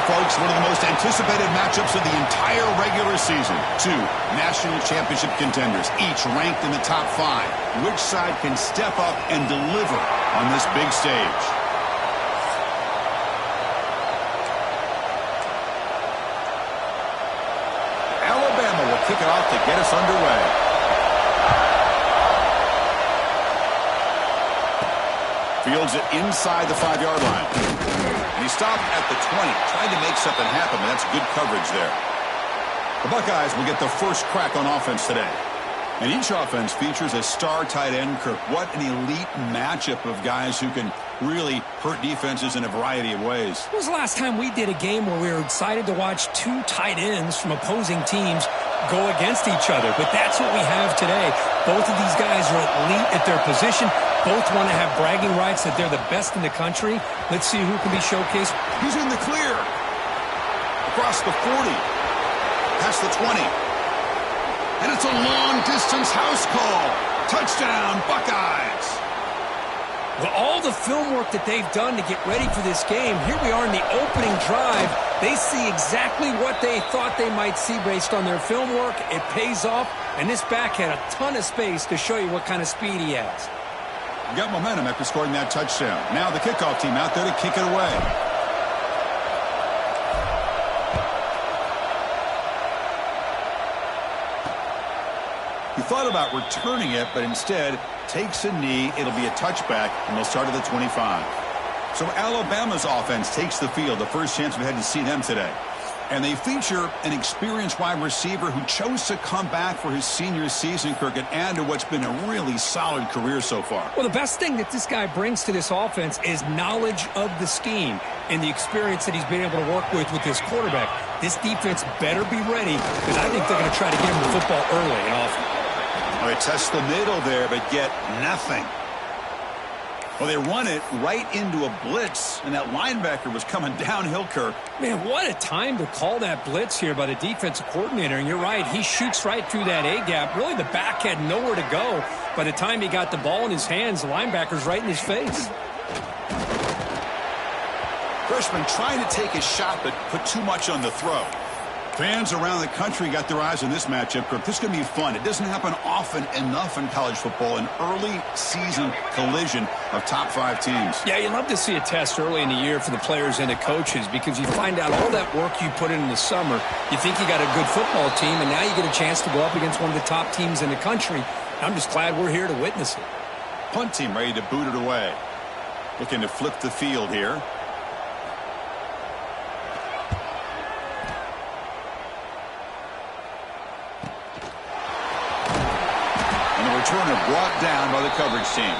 folks, one of the most anticipated matchups of the entire regular season. Two national championship contenders, each ranked in the top 5. Which side can step up and deliver on this big stage? Alabama will kick it off to get us underway. Fields it inside the 5-yard line. And he stopped at the 20, trying to make something happen, but that's good coverage there. The Buckeyes will get the first crack on offense today. And each offense features a star tight end, Kirk. What an elite matchup of guys who can really hurt defenses in a variety of ways. When was the last time we did a game where we were excited to watch 2 tight ends from opposing teams go against each other? But that's what we have today. Both of these guys are elite at their position. Both want to have bragging rights that they're the best in the country. Let's see who can be showcased. He's in the clear. Across the 40. Past the 20. And it's a long-distance house call. Touchdown, Buckeyes. Well, all the film work that they've done to get ready for this game, here we are in the opening drive. They see exactly what they thought they might see based on their film work. It pays off, and this back had a ton of space to show you what kind of speed he has. Got momentum after scoring that touchdown. Now the kickoff team out there to kick it away. He thought about returning it, but instead takes a knee. It'll be a touchback, and they'll start at the 25. So Alabama's offense takes the field, the first chance we had to see them today. And they feature an experienced wide receiver who chose to come back for his senior season, Kirk, and add to what's been a really solid career so far. Well, the best thing that this guy brings to this offense is knowledge of the scheme and the experience that he's been able to work with this quarterback. This defense better be ready, because I think they're going to try to get him the football early and often. Well, they test the middle there, but get nothing. Well, they run it right into a blitz, and that linebacker was coming downhill, Kirk. Man, what a time to call that blitz here by the defensive coordinator. And you're right, he shoots right through that A-gap. Really, the back had nowhere to go. By the time he got the ball in his hands, the linebacker's right in his face. Freshman trying to take a shot, but put too much on the throw. Fans around the country got their eyes on this matchup, Kirk. This is going to be fun. It doesn't happen often enough in college football, an early season collision of top 5 teams. Yeah, you love to see a test early in the year for the players and the coaches, because you find out all that work you put in the summer. You think you got a good football team, and now you get a chance to go up against one of the top teams in the country. I'm just glad we're here to witness it. Punt team ready to boot it away. Looking to flip the field here. Returner brought down by the coverage team.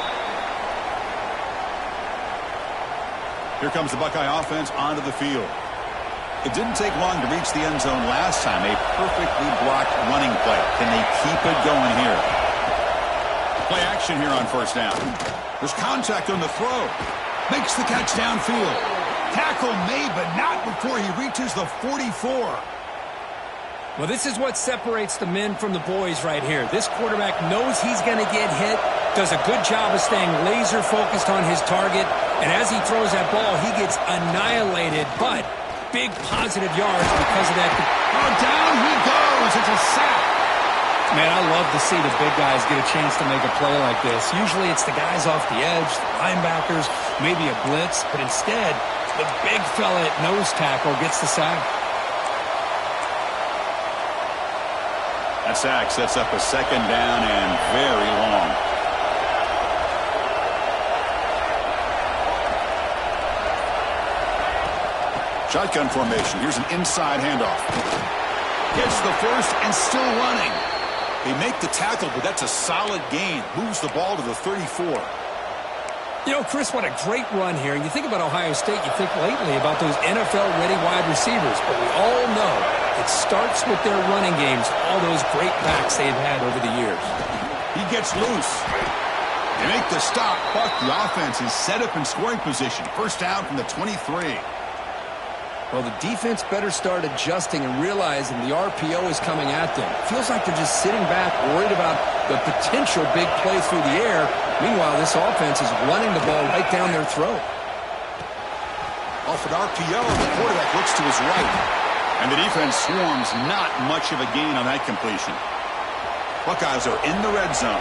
Here comes the Buckeye offense onto the field. It didn't take long to reach the end zone last time. A perfectly blocked running play. Can they keep it going here? Play action here on first down. There's contact on the throw. Makes the catch downfield. Tackle made, but not before he reaches the 44. Well, this is what separates the men from the boys right here. This quarterback knows he's going to get hit, does a good job of staying laser focused on his target, and as he throws that ball, he gets annihilated, but big positive yards because of that. Oh, down he goes. It's a sack. Man, I love to see the big guys get a chance to make a play like this. Usually it's the guys off the edge, the linebackers, maybe a blitz, but instead, the big fella at nose tackle gets the sack. That sack sets up a second down and very long. Shotgun formation. Here's an inside handoff. Gets the first and still running. They make the tackle, but that's a solid gain. Moves the ball to the 34. You know, Chris, what a great run here. And you think about Ohio State, you think lately about those NFL-ready wide receivers. But we all know it starts with their running games, all those great backs they've had over the years. He gets loose. They make the stop, but the offense is set up in scoring position. First down from the 23. Well, the defense better start adjusting and realizing the RPO is coming at them. Feels like they're just sitting back, worried about the potential big play through the air. Meanwhile, this offense is running the ball right down their throat. Off an RPO, the quarterback looks to his right. And the defense swarms, not much of a gain on that completion. Buckeyes are in the red zone.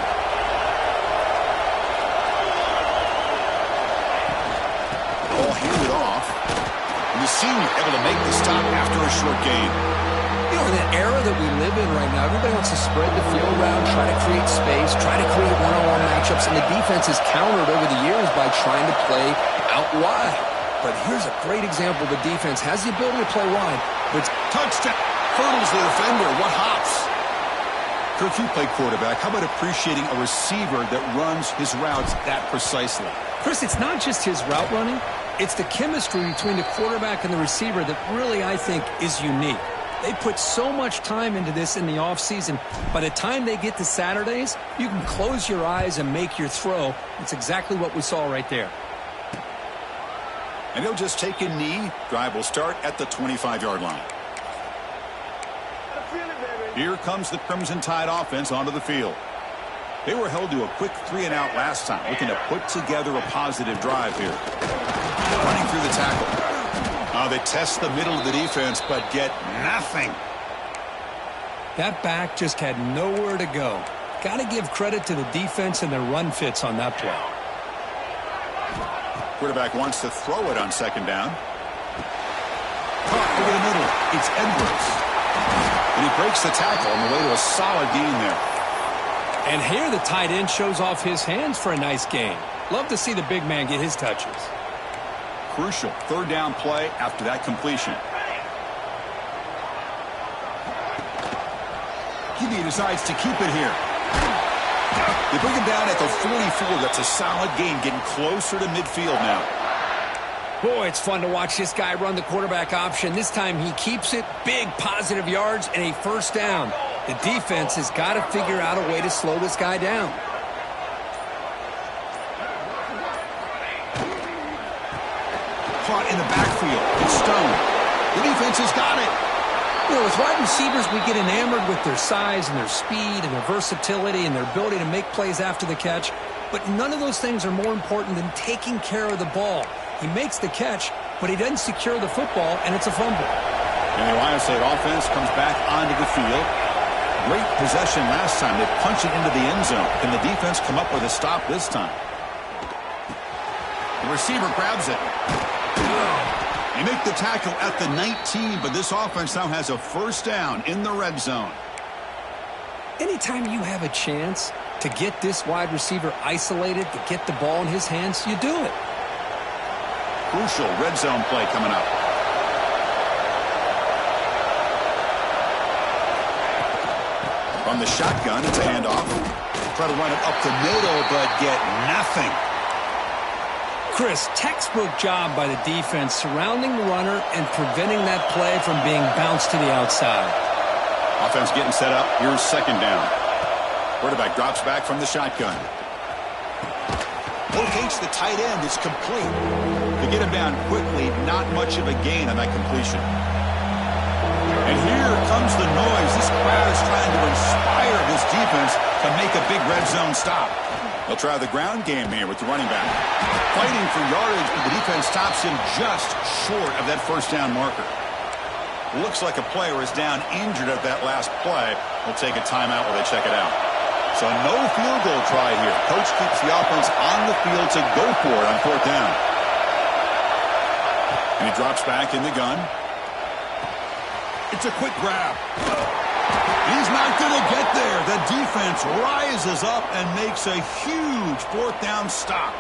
Ball handed off. And the senior able to make the stop after a short gain. You know, in the era that we live in right now, everybody wants to spread the field around, try to create space, try to create one-on-one matchups, and the defense has countered over the years by trying to play out wide. But here's a great example. The defense has the ability to play wide, but touchdown. Hurdles the defender. What hops? Kirk, you play quarterback. How about appreciating a receiver that runs his routes that precisely? Chris, it's not just his route running. It's the chemistry between the quarterback and the receiver that really, I think, is unique. They put so much time into this in the offseason. By the time they get to Saturdays, you can close your eyes and make your throw. It's exactly what we saw right there. And he'll just take a knee. Drive will start at the 25-yard line. Here comes the Crimson Tide offense onto the field. They were held to a quick 3-and-out last time, looking to put together a positive drive here. Running through the tackle. They test the middle of the defense, but get nothing. That back just had nowhere to go. Got to give credit to the defense and their run fits on that play. Quarterback wants to throw it on second down. Caught over the middle. It's Edwards. And he breaks the tackle on the way to a solid gain there. And here the tight end shows off his hands for a nice gain. Love to see the big man get his touches. Crucial third down play after that completion. QB decides to keep it here. They bring him down at the 44. That's a solid gain, getting closer to midfield now. Boy, it's fun to watch this guy run the quarterback option. This time he keeps it. Big positive yards and a first down. The defense has got to figure out a way to slow this guy down. Caught in the backfield. It's Stone. The defense has got it. You know, with wide receivers, we get enamored with their size and their speed and their versatility and their ability to make plays after the catch. But none of those things are more important than taking care of the ball. He makes the catch, but he doesn't secure the football, and it's a fumble. And the Ohio State offense comes back onto the field. Great possession last time. They punch it into the end zone. Can the defense come up with a stop this time? The receiver grabs it. They make the tackle at the 19, but this offense now has a first down in the red zone. Anytime you have a chance to get this wide receiver isolated, to get the ball in his hands, you do it. Crucial red zone play coming up. From the shotgun, it's a handoff. Try to run it up the middle, but get nothing. Chris, textbook job by the defense surrounding the runner and preventing that play from being bounced to the outside. Offense getting set up. Here's second down. Quarterback drops back from the shotgun. Locates the tight end. It's complete. To get him down quickly, not much of a gain on that completion. And here comes the noise. This crowd is trying to inspire this defense to make a big red zone stop. They'll try the ground game here with the running back. Fighting for yardage, but the defense stops him just short of that first down marker. Looks like a player is down injured at that last play. They'll take a timeout while they check it out. So no field goal try here. Coach keeps the offense on the field to go for it on fourth down. And he drops back in the gun. It's a quick grab. He's not going to get there. The defense rises up and makes a huge fourth down stop.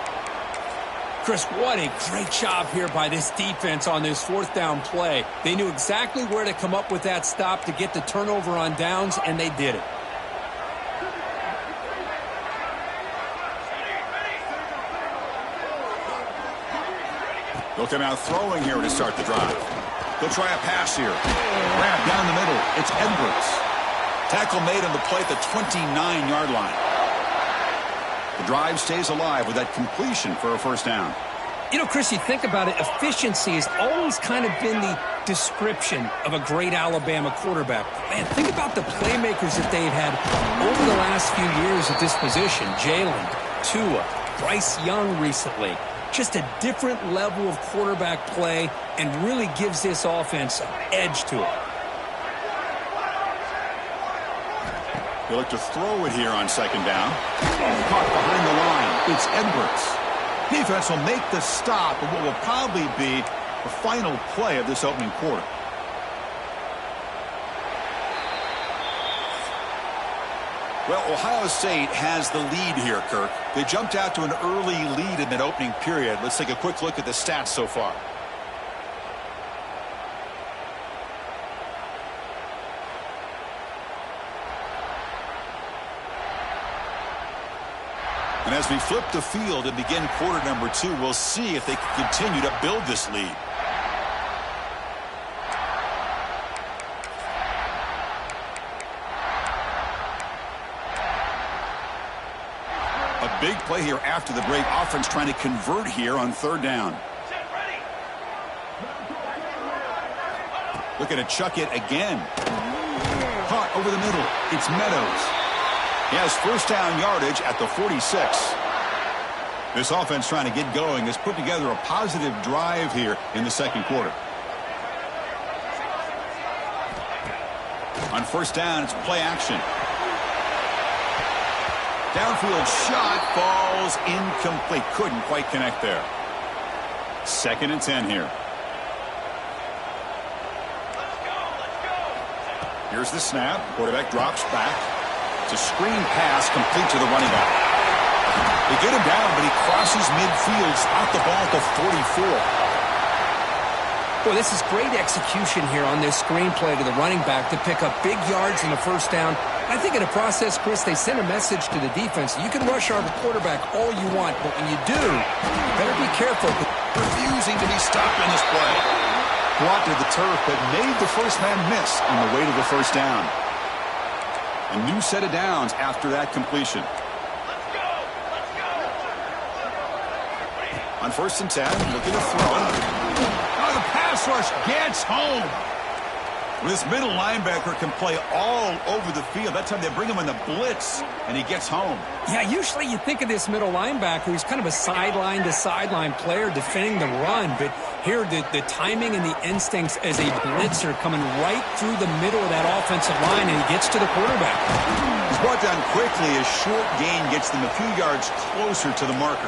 Chris, what a great job here by this defense on this fourth down play. They knew exactly where to come up with that stop to get the turnover on downs, and they did it. They'll come out throwing here to start the drive. They'll try a pass here. Grab down the middle. It's Edwards. Tackle made on the play at the 29-yard line. The drive stays alive with that completion for a first down. You know, Chris, you think about it, efficiency has always kind of been the description of a great Alabama quarterback. Man, think about the playmakers that they've had over the last few years at this position. Jalen, Tua, Bryce Young recently. Just a different level of quarterback play and really gives this offense an edge to it. They look to throw it here on second down. Caught behind the line. It's Edwards. Defense will make the stop of what will probably be the final play of this opening quarter. Well, Ohio State has the lead here, Kirk. They jumped out to an early lead in that opening period. Let's take a quick look at the stats so far. And as we flip the field and begin quarter number 2, we'll see if they can continue to build this lead. A big play here after the break. Offense trying to convert here on third down. Looking to chuck it again. Caught over the middle. It's Meadows. He has first down yardage at the 46. This offense trying to get going has put together a positive drive here in the second quarter. On first down, it's play action. Downfield shot falls incomplete. Couldn't quite connect there. 2nd and 10 here. Here's the snap. Quarterback drops back. It's a screen pass complete to the running back. They get him down, but he crosses midfield, out the ball at the 44. Boy, this is great execution here on this screen play to the running back to pick up big yards in the first down. I think in the process, Chris, they send a message to the defense. You can rush our quarterback all you want, but when you do, you better be careful. Refusing to be stopped in this play. Brought to the turf, but made the first man miss on the way to the first down. A new set of downs after that completion. On first and 10, looking to throw. Oh, the pass rush gets home. This middle linebacker can play all over the field. That time they bring him in the blitz, and he gets home. Yeah, usually you think of this middle linebacker who's kind of a sideline-to-sideline player defending the run, but here the timing and the instincts as a blitzer coming right through the middle of that offensive line, and he gets to the quarterback. He's brought down quickly. A short gain gets them a few yards closer to the marker.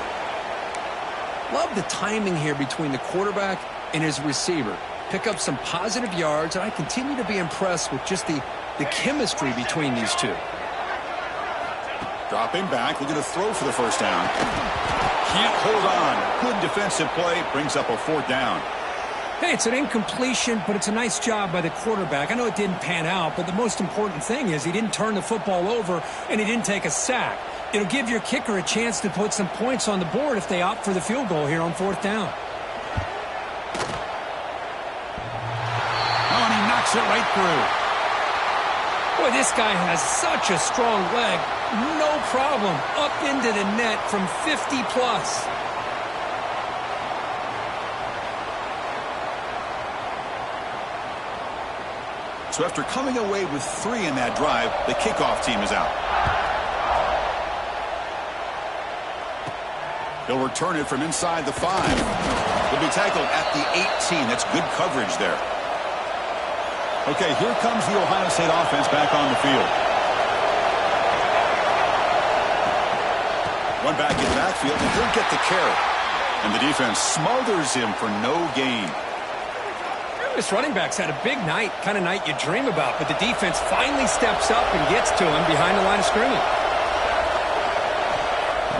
Love the timing here between the quarterback and his receiver. Pick up some positive yards, and I continue to be impressed with just the chemistry between these two. Dropping back, looking to throw for the first down. Can't hold on. Good defensive play, brings up a 4th down. Hey, it's an incompletion, but it's a nice job by the quarterback. I know it didn't pan out, but the most important thing is he didn't turn the football over, and he didn't take a sack. It'll give your kicker a chance to put some points on the board if they opt for the field goal here on 4th down. It right through. Boy, this guy has such a strong leg. No problem. Up into the net from 50 plus. So after coming away with 3 in that drive, the kickoff team is out. He'll return it from inside the 5. He'll be tackled at the 18. That's good coverage there. Okay, here comes the Ohio State offense back on the field. One back in the backfield, and he'll get the carry. And the defense smothers him for no gain. This running back's had a big night, kind of night you dream about, but the defense finally steps up and gets to him behind the line of scrimmage.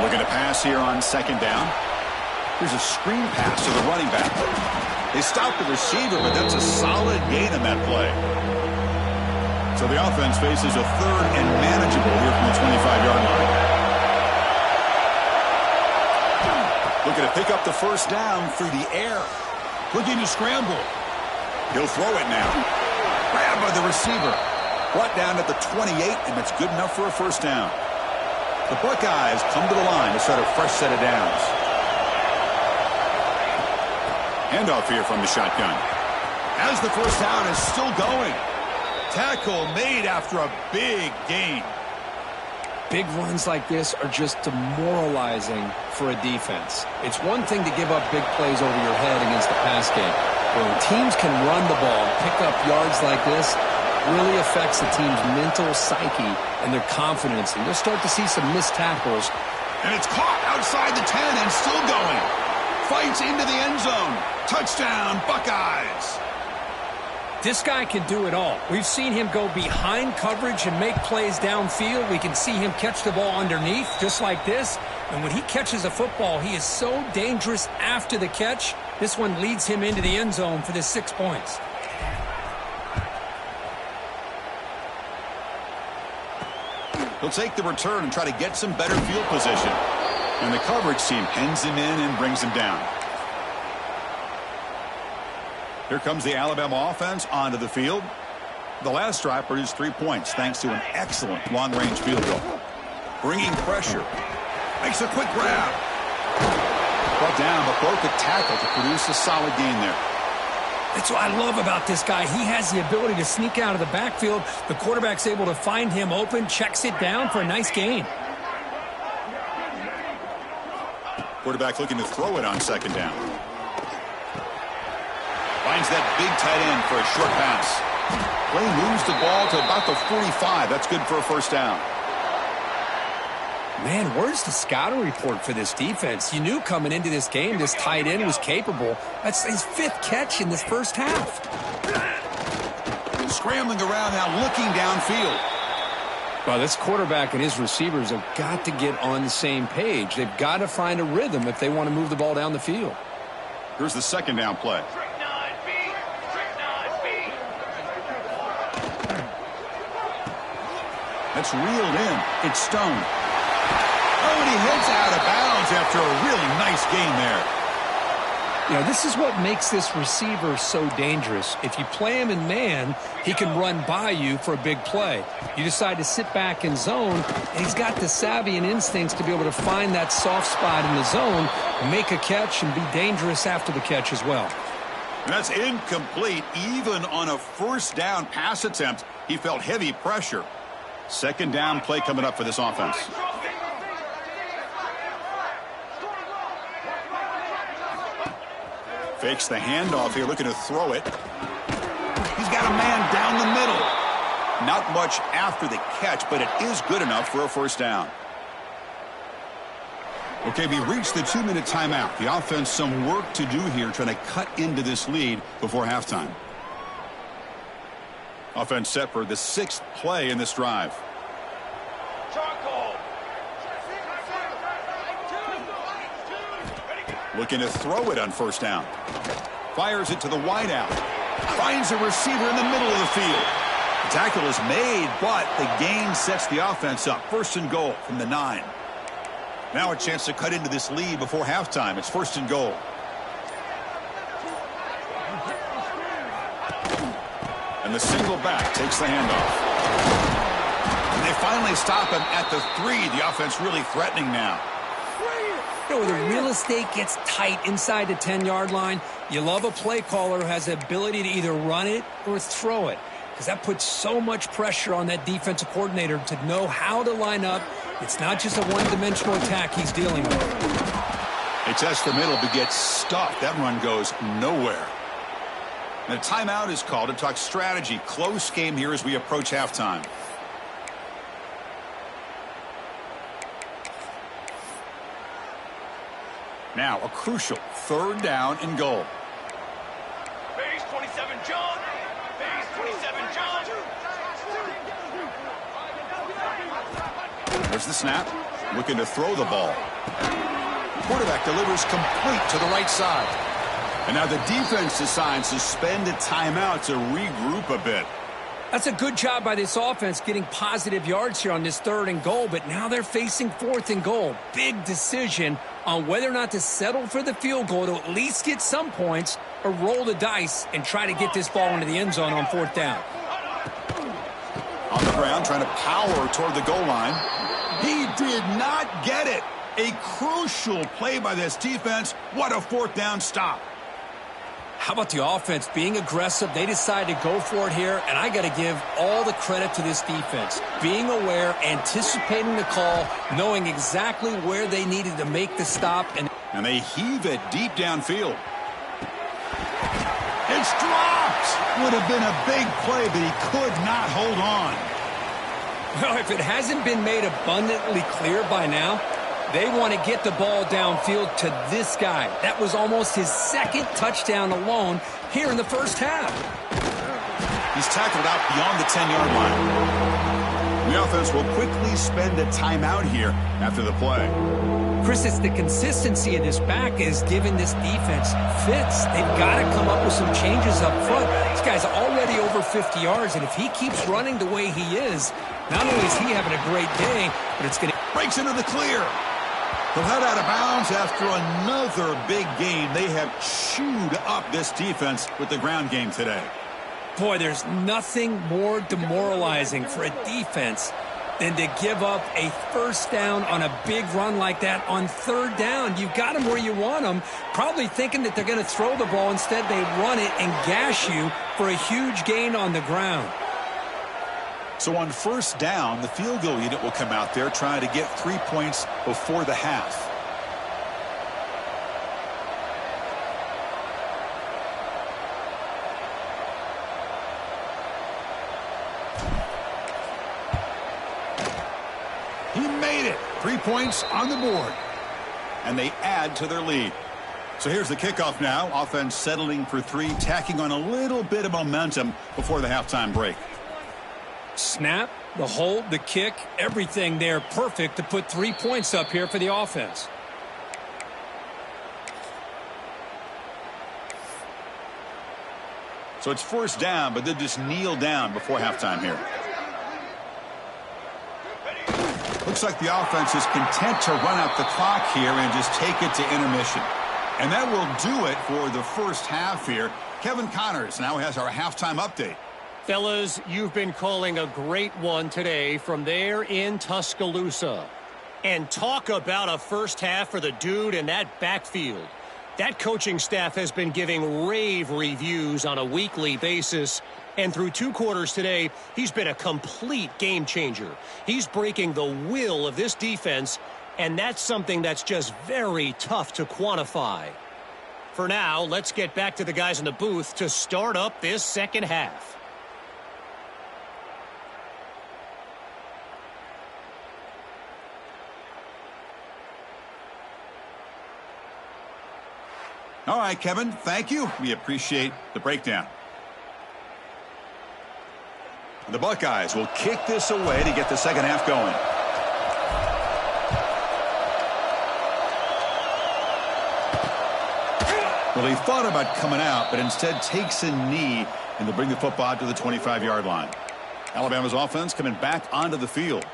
Looking to pass here on second down. Here's a screen pass to the running back. They stopped the receiver, but that's a solid gain in that play. So the offense faces a 3rd and manageable here from the 25-yard line. Looking to pick up the first down through the air. Looking to scramble. He'll throw it now. Grabbed by the receiver. Brought down at the 28, and that's good enough for a first down. The Buckeyes come to the line to start a fresh set of downs. Handoff here from the shotgun. As the first down is still going. Tackle made after a big gain. Big runs like this are just demoralizing for a defense. It's one thing to give up big plays over your head against the pass game. But when teams can run the ball and pick up yards like this, really affects the team's mental psyche and their confidence. And you'll start to see some missed tackles. And it's caught outside the 10 and still going. Fights into the end zone. Touchdown, Buckeyes. This guy can do it all. We've seen him go behind coverage and make plays downfield. We can see him catch the ball underneath, just like this. And when he catches a football, he is so dangerous after the catch. This one leads him into the end zone for the 6 points. He'll take the return and try to get some better field position. And the coverage team pins him in and brings him down. Here comes the Alabama offense onto the field. The last drive produced 3 points thanks to an excellent long-range field goal. Bringing pressure. Makes a quick grab. Brought down but broke a tackle to produce a solid gain there. That's what I love about this guy. He has the ability to sneak out of the backfield. The quarterback's able to find him open, checks it down for a nice gain. Quarterback looking to throw it on second down. Finds that big tight end for a short pass. Play moves the ball to about the 45. That's good for a first down. Man, where's the scouting report for this defense? You knew coming into this game this tight end was capable. That's his 5th catch in this first half. Scrambling around now, looking downfield. Well, this quarterback and his receivers have got to get on the same page. They've got to find a rhythm if they want to move the ball down the field. Here's the second down play. That's reeled in. It's Stone. Oh, and he heads out of bounds after a really nice gain there. You know, this is what makes this receiver so dangerous. If you play him in man, he can run by you for a big play. You decide to sit back in zone, and he's got the savvy and instincts to be able to find that soft spot in the zone, make a catch, and be dangerous after the catch as well. And that's incomplete. Even on a first down pass attempt, he felt heavy pressure. Second down play coming up for this offense. Fakes the handoff here, looking to throw it. He's got a man down the middle. Not much after the catch, but it is good enough for a first down. Okay, we reached the 2-minute timeout. The offense some work to do here, trying to cut into this lead before halftime. Offense set for the 6th play in this drive. Looking to throw it on first down. Fires it to the wideout. Finds a receiver in the middle of the field. The tackle is made, but the gain sets the offense up. 1st and goal from the 9. Now a chance to cut into this lead before halftime. It's 1st and goal. And the single back takes the handoff. And they finally stop him at the 3. The offense really threatening now. You know, when the real estate gets tight inside the 10-yard line, you love a play caller who has the ability to either run it or throw it, because that puts so much pressure on that defensive coordinator to know how to line up. It's not just a one-dimensional attack he's dealing with. A test the middle but gets stuffed. That run goes nowhere. And a timeout is called to talk strategy. Close game here as we approach halftime. Now a crucial 3rd down and goal. Base 27, John. Base 27, John. There's the snap. Looking to throw the ball. Quarterback delivers complete to the right side. And now the defense decides to spend a timeout to regroup a bit. That's a good job by this offense getting positive yards here on this 3rd and goal, but now they're facing 4th and goal. Big decision on whether or not to settle for the field goal to at least get some points or roll the dice and try to get this ball into the end zone on 4th down. On the ground, trying to power toward the goal line. He did not get it. A crucial play by this defense. What a 4th down stop. How about the offense being aggressive? They decided to go for it here, and I got to give all the credit to this defense. Being aware, anticipating the call, knowing exactly where they needed to make the stop. And they heave it deep downfield. It's dropped! Would have been a big play, but he could not hold on. Well, if it hasn't been made abundantly clear by now, they want to get the ball downfield to this guy. That was almost his second touchdown alone here in the first half. He's tackled out beyond the 10-yard line. The offense will quickly spend a timeout here after the play. Chris, it's the consistency of this back is giving this defense fits. They've got to come up with some changes up front. This guy's already over 50 yards, and if he keeps running the way he is, not only is he having a great day, but it's going to... Breaks into the clear. He'll head out of bounds after another big game. They have chewed up this defense with the ground game today. Boy, there's nothing more demoralizing for a defense than to give up a first down on a big run like that on third down. You've got them where you want them, probably thinking that they're going to throw the ball. Instead, they run it and gash you for a huge gain on the ground. So on first down, the field goal unit will come out there trying to get 3 points before the half. He made it. 3 points on the board. And they add to their lead. So here's the kickoff now. Offense settling for 3, tacking on a little bit of momentum before the halftime break. Snap, the hold, the kick, everything there perfect to put 3 points up here for the offense. So it's first down, but they just kneel down before halftime here. Looks like the offense is content to run out the clock here and just take it to intermission. And that will do it for the first half here. Kevin Connors now has our halftime update. Fellas, you've been calling a great one today from there in Tuscaloosa. And talk about a first half for the dude in that backfield. That coaching staff has been giving rave reviews on a weekly basis. And through 2 quarters today, he's been a complete game changer. He's breaking the will of this defense, and that's something that's just very tough to quantify. For now, let's get back to the guys in the booth to start up this second half. All right, Kevin, thank you. We appreciate the breakdown. The Buckeyes will kick this away to get the second half going. Well, he thought about coming out, but instead takes a knee and to bring the football out to the 25-yard line. Alabama's offense coming back onto the field.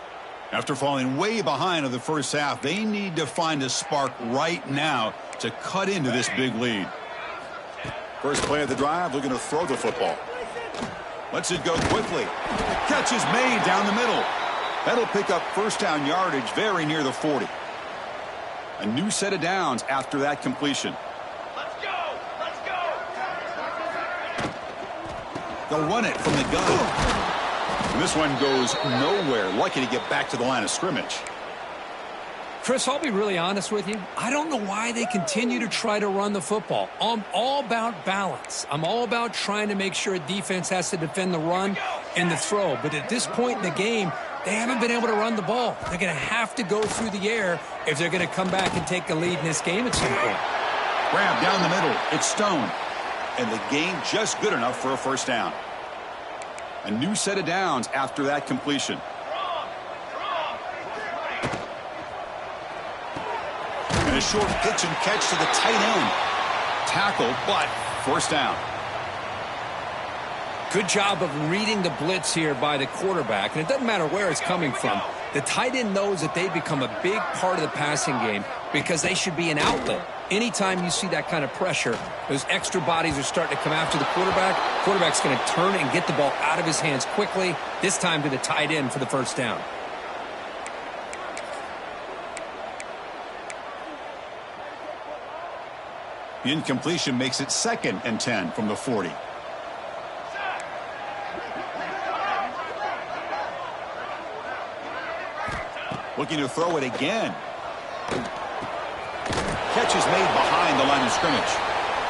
After falling way behind in the first half, they need to find a spark right now to cut into this big lead. First play of the drive, looking to throw the football. Lets it go quickly. Catch is made down the middle. That'll pick up first down yardage very near the 40. A new set of downs after that completion. Let's go! Let's go! They'll run it from the gun. And this one goes nowhere. Lucky to get back to the line of scrimmage. Chris, I'll be really honest with you. I don't know why they continue to try to run the football. I'm all about balance. I'm all about trying to make sure a defense has to defend the run and the throw. But at this point in the game, they haven't been able to run the ball. They're going to have to go through the air if they're going to come back and take the lead in this game at some point. Grab down the middle. It's Stone. And the gain just good enough for a first down. A new set of downs after that completion. And a short pitch and catch to the tight end. Tackled, but first down. Good job of reading the blitz here by the quarterback. And it doesn't matter where it's coming from. The tight end knows that they become a big part of the passing game because they should be an outlet. Anytime you see that kind of pressure, those extra bodies are starting to come after the quarterback. Quarterback's going to turn and get the ball out of his hands quickly, this time to the tight end for the first down. The incompletion makes it 2nd and 10 from the 40. Looking to throw it again. Catch is made behind the line of scrimmage.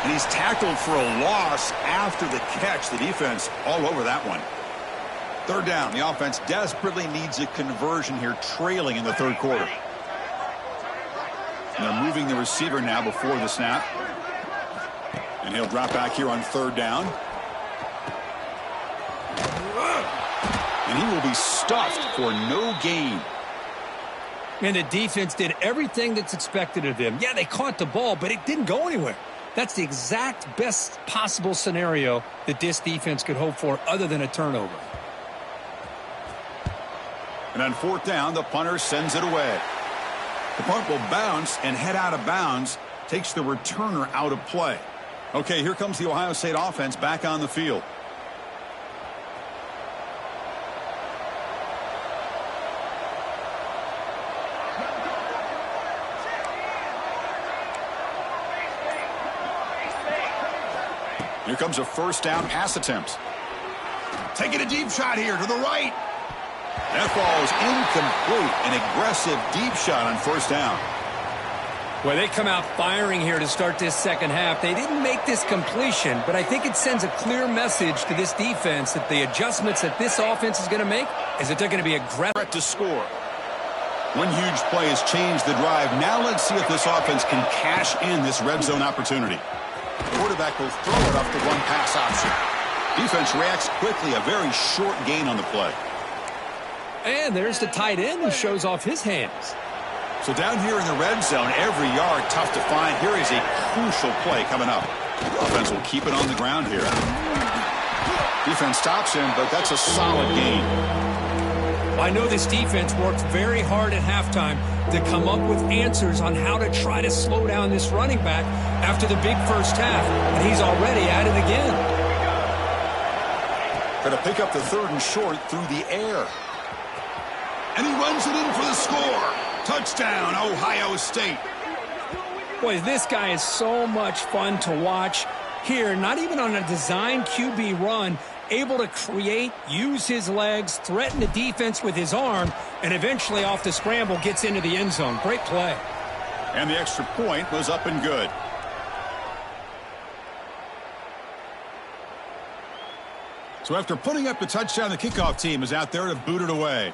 And he's tackled for a loss after the catch. The defense all over that one. 3rd down. The offense desperately needs a conversion here, trailing in the 3rd quarter. And they're moving the receiver now before the snap. And he'll drop back here on 3rd down. And he will be stuffed for no gain. And the defense did everything that's expected of them. Yeah, they caught the ball, but it didn't go anywhere. That's the exact best possible scenario that this defense could hope for other than a turnover. And on 4th down, the punter sends it away. The punt will bounce and head out of bounds, takes the returner out of play. Okay, here comes the Ohio State offense back on the field. Here comes a 1st down pass attempt. Taking a deep shot here to the right. That ball is incomplete. An aggressive deep shot on 1st down. Well, they come out firing here to start this 2nd half. They didn't make this completion, but I think it sends a clear message to this defense that the adjustments that this offense is going to make is that they're going to be aggressive to score. One huge play has changed the drive. Now let's see if this offense can cash in this red zone opportunity. The quarterback will throw it off the one pass option. Defense reacts quickly. A very short gain on the play. And there's the tight end who shows off his hands. So down here in the red zone, every yard tough to find. Here is a crucial play coming up. Offense will keep it on the ground here. Defense stops him, but that's a solid gain. I know this defense worked very hard at halftime to come up with answers on how to try to slow down this running back after the big 1st half, and he's already at it again. Going to pick up the 3rd and short through the air. And he runs it in for the score. Touchdown, Ohio State. Boy, this guy is so much fun to watch. Here, not even on a design QB run, able to create, use his legs, threaten the defense with his arm, and eventually off the scramble gets into the end zone. Great play. And the extra point was up and good. So after putting up the touchdown, the kickoff team is out there to boot it away.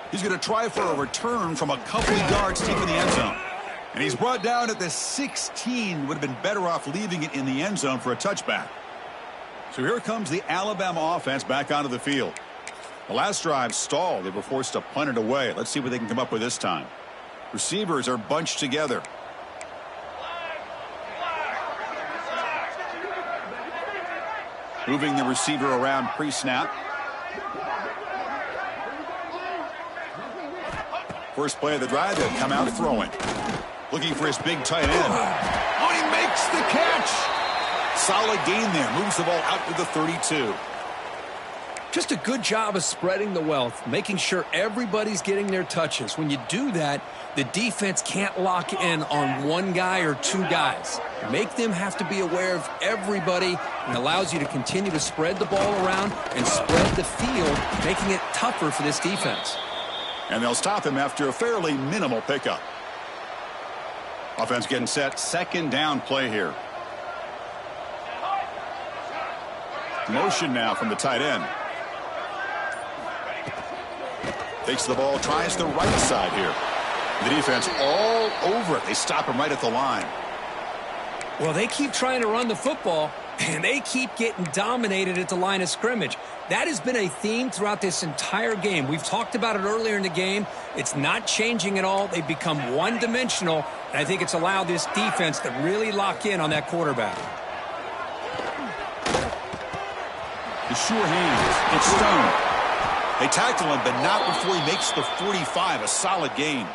He's going to try for a return from a couple yards deep in the end zone. And he's brought down at the 16. Would have been better off leaving it in the end zone for a touchback. So here comes the Alabama offense back onto the field. The last drive stalled. They were forced to punt it away. Let's see what they can come up with this time. Receivers are bunched together. Moving the receiver around pre-snap. First play of the drive, they'll come out throwing. Looking for his big tight end. Oh, he makes the catch. Solid gain there. Moves the ball out to the 32. Just a good job of spreading the wealth, making sure everybody's getting their touches. When you do that, the defense can't lock in on one guy or 2 guys. Make them have to be aware of everybody, and allows you to continue to spread the ball around and spread the field, making it tougher for this defense. And they'll stop him after a fairly minimal pickup. Offense getting set. 2nd down play here. Motion now from the tight end. Takes the ball, tries the right side here. The defense all over it. They stop him right at the line. Well, they keep trying to run the football, and they keep getting dominated at the line of scrimmage. That has been a theme throughout this entire game. We've talked about it earlier in the game. It's not changing at all. They've become one-dimensional, and I think it's allowed this defense to really lock in on that quarterback. The sure hands. It's Stone. They tackle him, but not before he makes the 45. A solid gain.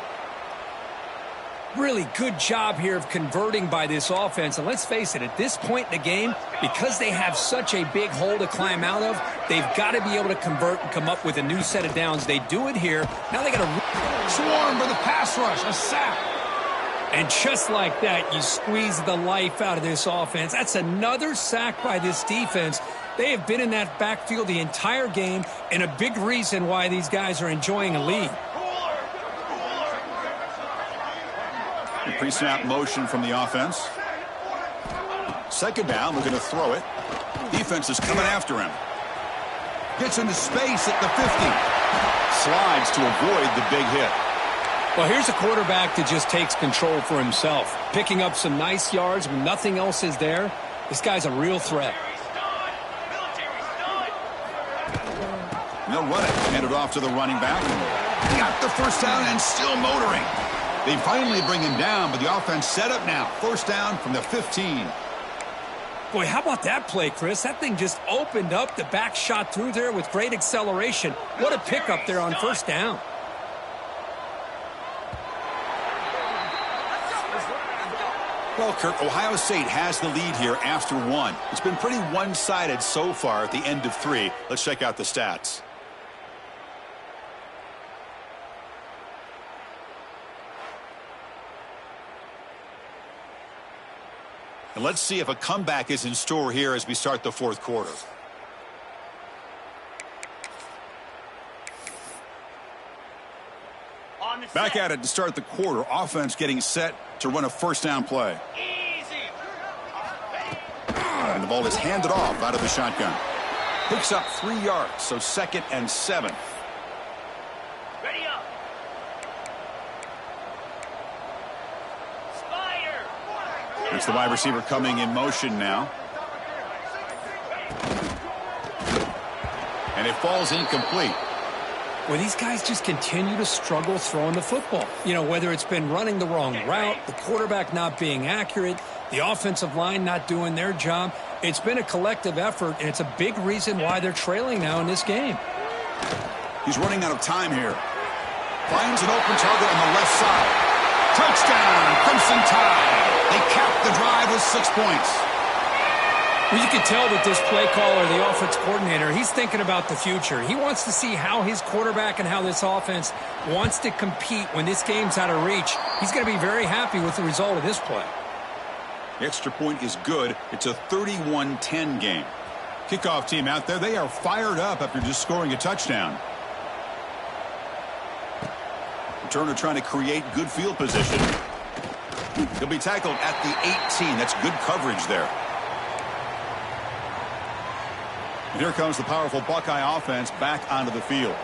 Really good job here of converting by this offense. And let's face it, at this point in the game, because they have such a big hole to climb out of, they've got to be able to convert and come up with a new set of downs. They do it here. Now they got to swarm for the pass rush, a sack. And just like that, you squeeze the life out of this offense. That's another sack by this defense. They have been in that backfield the entire game, and a big reason why these guys are enjoying a lead. Pre-snap motion from the offense. Second down, we're going to throw it. Defense is coming after him. Gets into space at the 50. Slides to avoid the big hit. Well, here's a quarterback that just takes control for himself, picking up some nice yards when nothing else is there. This guy's a real threat. They'll run it. Hand it off to the running back. Got the first down and still motoring. They finally bring him down, but the offense set up now. First down from the 15. Boy, how about that play, Chris? That thing just opened up. The back shot through there with great acceleration. What a pickup there on first down. Well, Kurt, Ohio State has the lead here after one. It's been pretty one-sided so far at the end of three. Let's check out the stats. And let's see if a comeback is in store here as we start the fourth quarter. Back at it to start the quarter. Offense getting set to run a first down play. And the ball is handed off out of the shotgun. Picks up 3 yards, so 2nd and 7. Ready up. Spider. It's the wide receiver coming in motion now. And it falls incomplete. Well, these guys just continue to struggle throwing the football. You know, whether it's been running the wrong route, the quarterback not being accurate, the offensive line not doing their job. It's been a collective effort, and it's a big reason why they're trailing now in this game. He's running out of time here. Finds an open target on the left side. Touchdown, Crimson Tide. They cap the drive with 6 points. Well, you can tell with this play caller, the offense coordinator, he's thinking about the future. He wants to see how his quarterback and how this offense wants to compete when this game's out of reach. He's going to be very happy with the result of this play. The extra point is good. It's a 31-10 game. Kickoff team out there, they are fired up after just scoring a touchdown. Returner trying to create good field position. He'll be tackled at the 18. That's good coverage there. And here comes the powerful Buckeye offense back onto the field.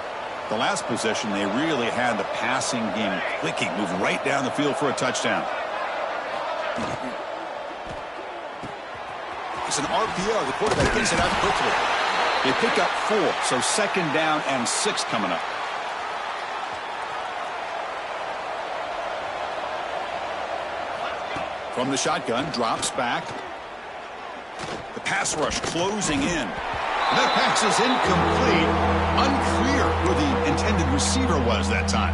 The last possession, they really had the passing game clicking, moving right down the field for a touchdown. It's an RPO. The quarterback gets it out quickly. They pick up 4, so 2nd down and 6 coming up. From the shotgun, drops back. The pass rush closing in. That pass is incomplete. Unclear who the intended receiver was that time.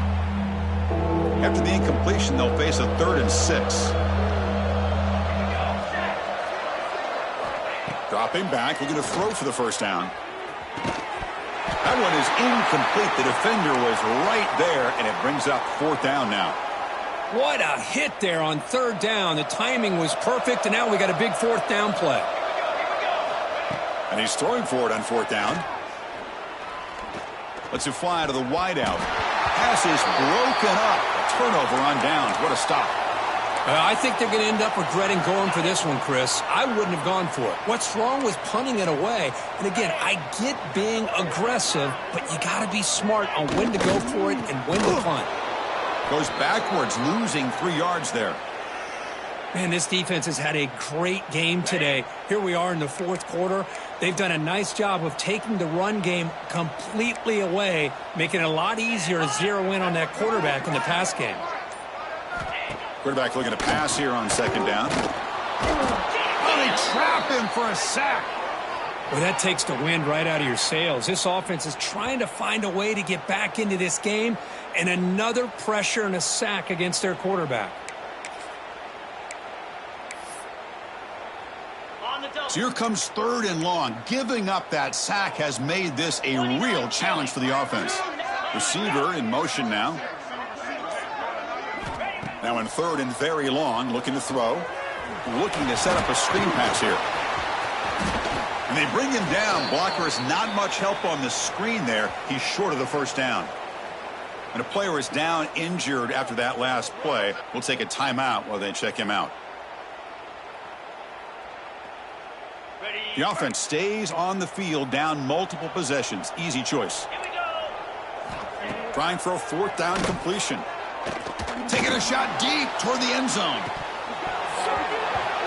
After the incompletion, they'll face a 3rd and 6. Dropping back, looking to throw for the first down. That one is incomplete. The defender was right there, and it brings up 4th down now. What a hit there on 3rd down. The timing was perfect, and now we got a big 4th down play. And he's throwing for it on 4th down. Lets it fly to the wideout. Pass is broken up. A turnover on downs. What a stop. I think they're going to end up regretting going for this one, Chris. I wouldn't have gone for it. What's wrong with punting it away? And again, I get being aggressive, but you got to be smart on when to go for it and when to punt. Goes backwards, losing 3 yards there. Man, this defense has had a great game today. Here we are in the 4th quarter. They've done a nice job of taking the run game completely away, making it a lot easier to zero in on that quarterback in the pass game. Quarterback looking to pass here on 2nd down. Oh, they trap him for a sack. Well, that takes the wind right out of your sails. This offense is trying to find a way to get back into this game, and another pressure and a sack against their quarterback. So here comes 3rd and long. Giving up that sack has made this a real challenge for the offense. Receiver in motion now. Now in 3rd and very long, looking to throw. Looking to set up a screen pass here. And they bring him down. Blocker is not much help on the screen there. He's short of the 1st down. And a player is down injured after that last play. We'll take a timeout while they check him out. The offense stays on the field, down multiple possessions. Easy choice. Trying for a 4th down completion. Taking a shot deep toward the end zone.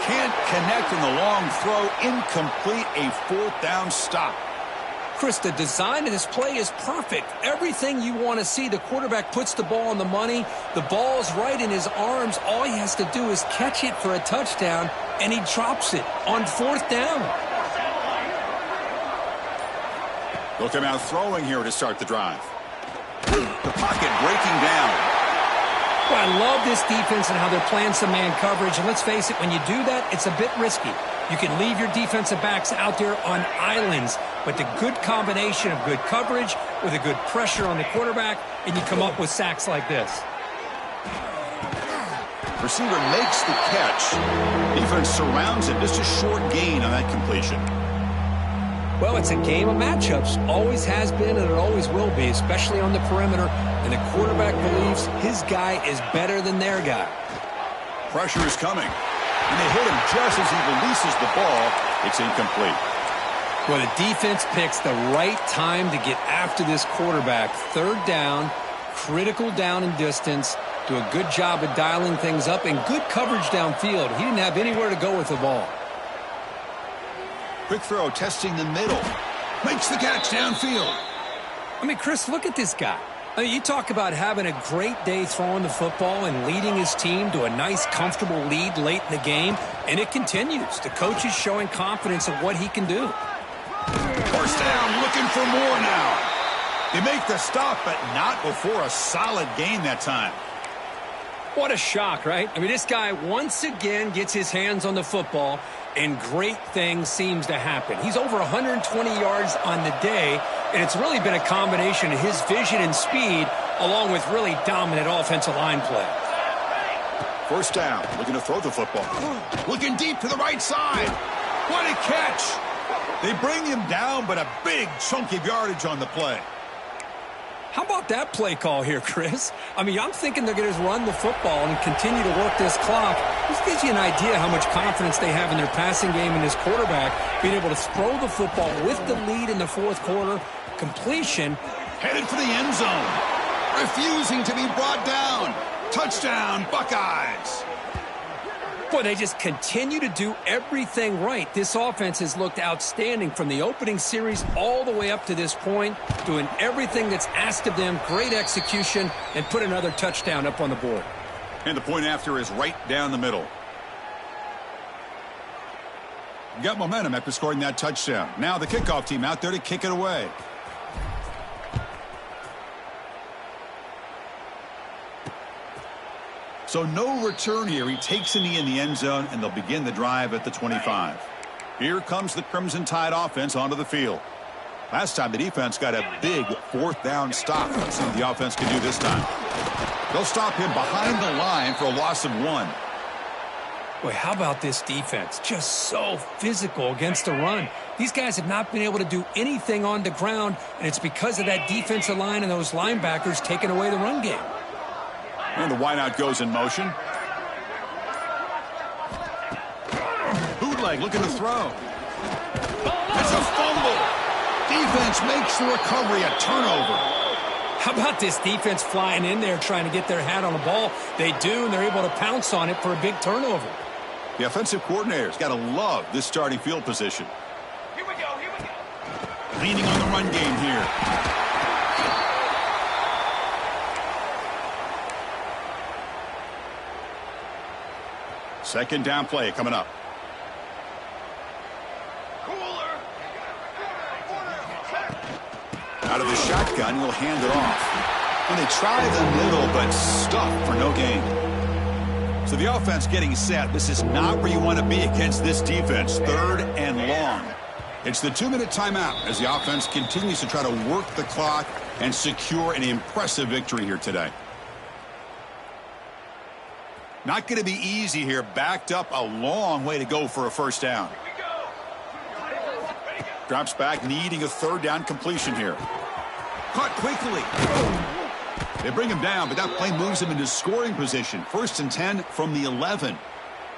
Can't connect in the long throw. Incomplete. A 4th down stop. Chris, the design of this play is perfect. Everything you want to see. The quarterback puts the ball on the money. The ball's right in his arms. All he has to do is catch it for a touchdown, and he drops it on 4th down. Looking out throwing here to start the drive. The pocket breaking down. Well, I love this defense and how they're playing some man coverage. And let's face it, when you do that, it's a bit risky. You can leave your defensive backs out there on islands, but the good combination of good coverage with a good pressure on the quarterback, and you come up with sacks like this. Receiver makes the catch. Defense surrounds him. Just a short gain on that completion. Well, it's a game of matchups. Always has been, and it always will be, especially on the perimeter. And the quarterback believes his guy is better than their guy. Pressure is coming. And they hit him just as he releases the ball. It's incomplete. Well, the defense picks the right time to get after this quarterback. 3rd down, critical down and distance. Do a good job of dialing things up and good coverage downfield. He didn't have anywhere to go with the ball. Quick throw, testing the middle. Makes the catch downfield. I mean, Chris, look at this guy. I mean, you talk about having a great day throwing the football and leading his team to a nice, comfortable lead late in the game, and it continues. The coach is showing confidence of what he can do. 1st down, looking for more now. They make the stop, but not before a solid gain that time. What a shock, right? I mean, this guy once again gets his hands on the football, and great things seems to happen. He's over 120 yards on the day, and it's really been a combination of his vision and speed, along with really dominant offensive line play. 1st down, looking to throw the football. Looking deep to the right side. What a catch! They bring him down, but a big chunk of yardage on the play. How about that play call here, Chris? I mean, I'm thinking they're going to run the football and continue to work this clock. This gives you an idea how much confidence they have in their passing game and this quarterback being able to throw the football with the lead in the 4th quarter. Completion. Headed for the end zone. Refusing to be brought down. Touchdown, Buckeyes. Boy, they just continue to do everything right. This offense has looked outstanding from the opening series all the way up to this point, doing everything that's asked of them, great execution, and put another touchdown up on the board. And the point after is right down the middle. Got momentum after scoring that touchdown. Now the kickoff team out there to kick it away. So no return here. He takes a knee in the end zone, and they'll begin the drive at the 25. Here comes the Crimson Tide offense onto the field. Last time the defense got a big 4th down stop. Let's see what the offense can do this time. They'll stop him behind the line for a loss of 1. Boy, how about this defense? Just so physical against the run. These guys have not been able to do anything on the ground, and it's because of that defensive line and those linebackers taking away the run game. And the wideout goes in motion. Bootleg looking to throw. It's a fumble. Defense makes the recovery a turnover. How about this defense flying in there trying to get their hat on the ball? They do, and they're able to pounce on it for a big turnover. The offensive coordinator's got to love this starting field position. Here we go, here we go. Leaning on the run game here. Second down play coming up. Out of the shotgun, he'll hand it off. And they try the middle, but stuffed for no gain. So the offense getting set. This is not where you want to be against this defense. 3rd and long. It's the 2-minute timeout as the offense continues to try to work the clock and secure an impressive victory here today. Not going to be easy here. Backed up a long way to go for a first down. Drops back, needing a 3rd down completion here. Caught quickly. They bring him down, but that play moves him into scoring position. 1st and 10 from the 11.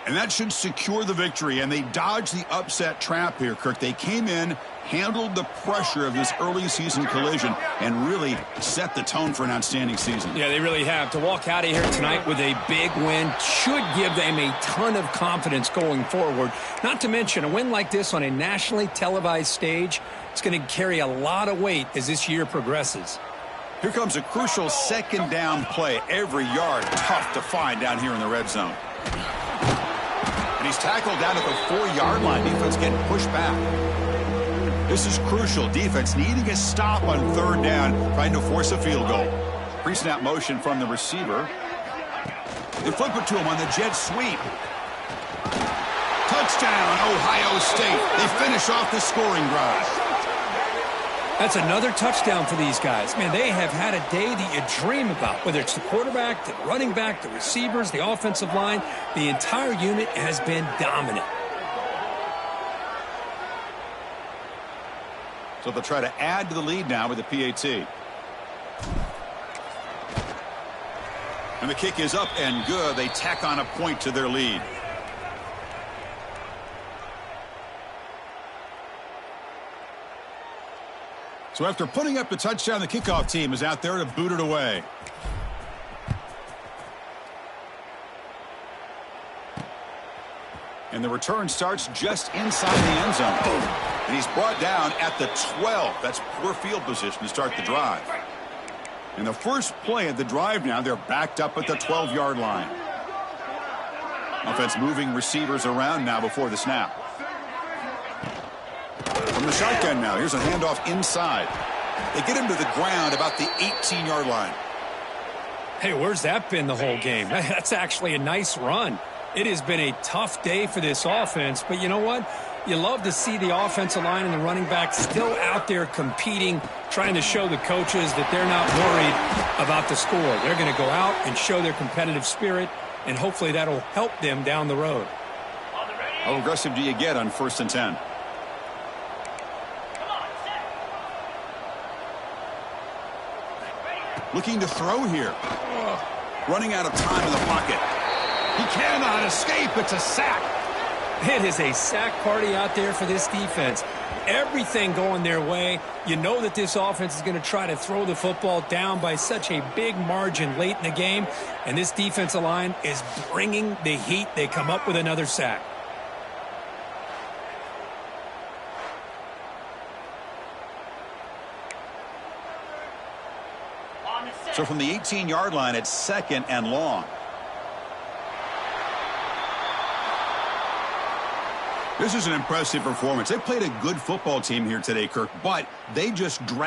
And that should secure the victory, and they dodged the upset trap here, Kirk. They came in, handled the pressure of this early season collision, and really set the tone for an outstanding season. Yeah, they really have. To walk out of here tonight with a big win should give them a ton of confidence going forward. Not to mention, a win like this on a nationally televised stage, it's going to carry a lot of weight as this year progresses. Here comes a crucial 2nd down play. Every yard tough to find down here in the red zone. And he's tackled down at the 4-yard line. Defense getting pushed back. This is crucial. Defense needing a stop on 3rd down, trying to force a field goal. Pre-snap motion from the receiver. They flip it to him on the jet sweep. Touchdown, Ohio State. They finish off the scoring drive. That's another touchdown for these guys. Man, they have had a day that you dream about, whether it's the quarterback, the running back, the receivers, the offensive line. The entire unit has been dominant. So they'll try to add to the lead now with the PAT. And the kick is up and good. They tack on a point to their lead. So after putting up the touchdown, the kickoff team is out there to boot it away. And the return starts just inside the end zone. And he's brought down at the 12. That's poor field position to start the drive. And the first play of the drive now, they're backed up at the 12-yard line. Offense moving receivers around now before the snap. From the shotgun now, here's a handoff inside. They get him to the ground about the 18-yard line. Hey, where's that been the whole game? That's actually a nice run. It has been a tough day for this offense, but you know what? You love to see the offensive line and the running back still out there competing, trying to show the coaches that they're not worried about the score. They're going to go out and show their competitive spirit, and hopefully that'll help them down the road. How aggressive do you get on 1st and 10? Looking to throw here. Running out of time in the pocket. He cannot escape. It's a sack. It is a sack party out there for this defense. Everything going their way. You know that this offense is going to try to throw the football down by such a big margin late in the game. And this defensive line is bringing the heat. They come up with another sack. So from the 18-yard line, it's 2nd and long. This is an impressive performance. They played a good football team here today, Kirk, but they just dragged